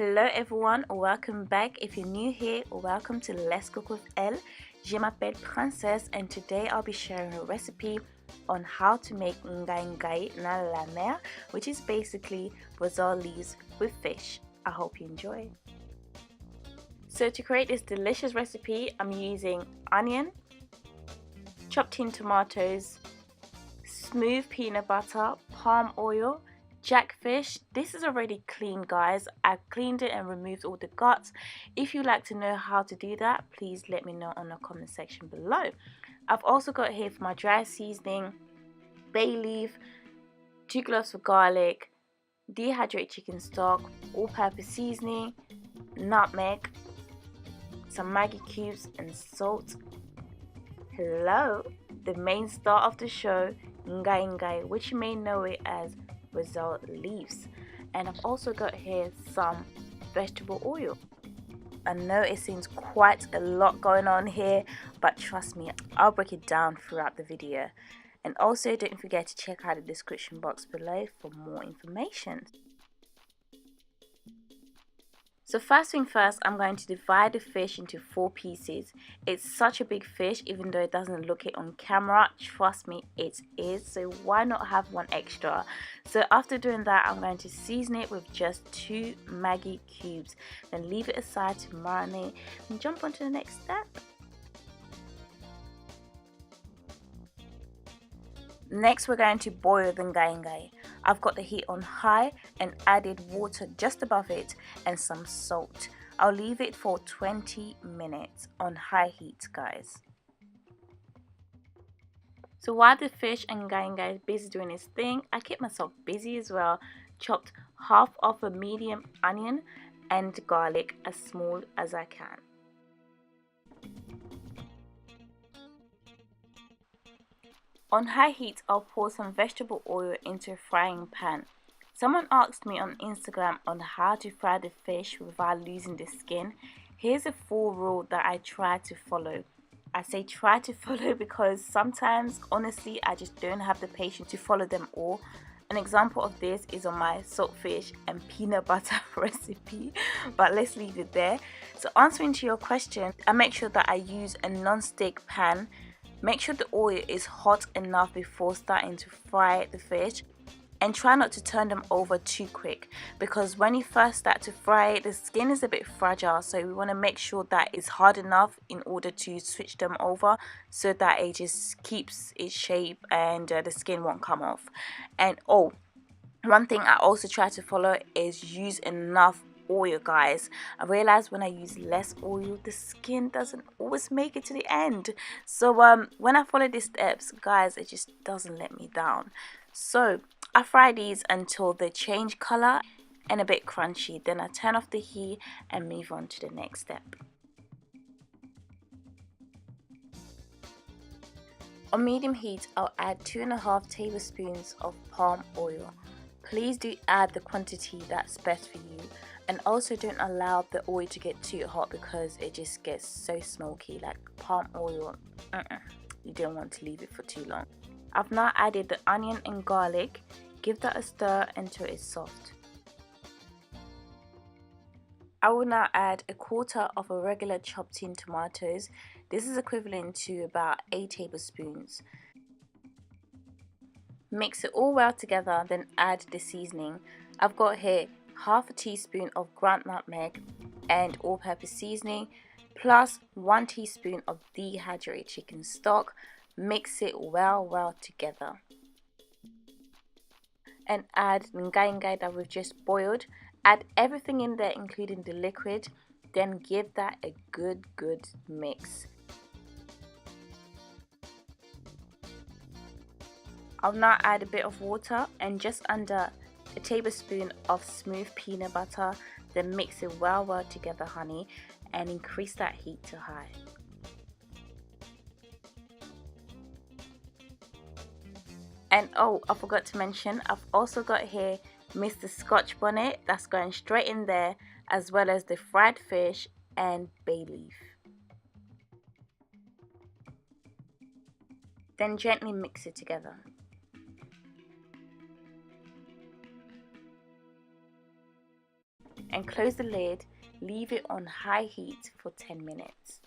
Hello everyone, welcome back. If you're new here, welcome to Let's Cook with Elle. Je m'appelle Princess and today I'll be sharing a recipe on how to make Ngai Ngai na la mer, which is basically Roselle leaves with fish. I hope you enjoy. So to create this delicious recipe, I'm using onion, chopped in tomatoes, smooth peanut butter, palm oil, jackfish. This is already clean, guys. I've cleaned it and removed all the guts. If you'd like to know how to do that, please let me know on the comment section below. I've also got here for my dry seasoning, bay leaf, 2 cloves of garlic, dehydrated chicken stock, all-purpose seasoning, nutmeg, some Maggie cubes and salt. Hello, the main star of the show, Ngai Ngai, which you may know it as Roselle leaves. And I've also got here some vegetable oil. I know it seems quite a lot going on here, but trust me, I'll break it down throughout the video. And also don't forget to check out the description box below for more information. So first thing first, I'm going to divide the fish into 4 pieces. It's such a big fish, even though it doesn't look it on camera. Trust me, it is. So why not have one extra? So after doing that, I'm going to season it with just 2 Maggie cubes. Then leave it aside to marinate and jump on to the next step. Next, we're going to boil the Ngai Ngai. I've got the heat on high and added water just above it and some salt. I'll leave it for 20 minutes on high heat, guys. So while the fish and Ngai Ngai is busy doing its thing, I kept myself busy as well. Chopped half of a medium onion and garlic as small as I can. On high heat, I'll pour some vegetable oil into a frying pan. Someone asked me on Instagram on how to fry the fish without losing the skin. Here's a full rule that I try to follow. I say try to follow because sometimes, honestly, I just don't have the patience to follow them all. An example of this is on my saltfish and peanut butter recipe, but let's leave it there. So answering to your question, I make sure that I use a non-stick pan. Make sure the oil is hot enough before starting to fry the fish, and try not to turn them over too quick because when you first start to fry it, the skin is a bit fragile, so we want to make sure that it's hard enough in order to switch them over so that it just keeps its shape and the skin won't come off. And one thing I also try to follow is use enough oil, guys. I realize when I use less oil, the skin doesn't always make it to the end. So when I follow these steps, guys, it just doesn't let me down. So I fry these until they change color and a bit crunchy. Then I turn off the heat and move on to the next step. On medium heat, I'll add 2.5 tablespoons of palm oil. Please do add the quantity that's best for you, and also don't allow the oil to get too hot because it just gets so smoky. Like palm oil, you don't want to leave it for too long. I've now added the onion and garlic. Give that a stir until it's soft. I will now add 1/4 of a regular chopped in tomatoes. This is equivalent to about 8 tablespoons. Mix it all well together, then add the seasoning. I've got here 1/2 teaspoon of ground nutmeg and all-purpose seasoning, plus 1 teaspoon of dehydrated chicken stock. Mix it well together. And add the Ngai Ngai that we've just boiled. Add everything in there, including the liquid. Then give that a good mix. I'll now add a bit of water and just under a tablespoon of smooth peanut butter. Then mix it well together, honey, and increase that heat to high. And I forgot to mention, I've also got here Mr. Scotch bonnet that's going straight in there, as well as the fried fish and bay leaf. Then gently mix it together. and close the lid. Leave it on high heat for 10 minutes.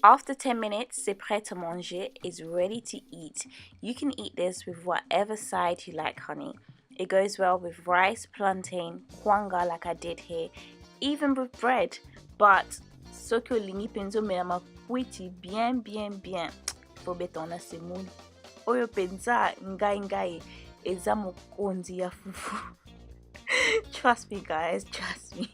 After 10 minutes, c'est prêt à manger, is ready to eat. You can eat this with whatever side you like, honey. It goes well with rice, plantain, kwanga like I did here, even with bread. But soki olingi penza omela makwiti bien faut betona semoule. Oyo penza ngai ngai eza mokonzi ya fufu. Trust me guys, trust me.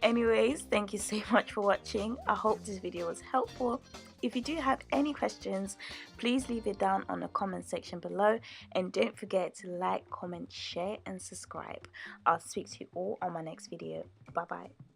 Anyways, thank you so much for watching. I hope this video was helpful. If you do have any questions, please leave it down on the comment section below, and don't forget to like, comment, share and subscribe. I'll speak to you all on my next video. Bye bye.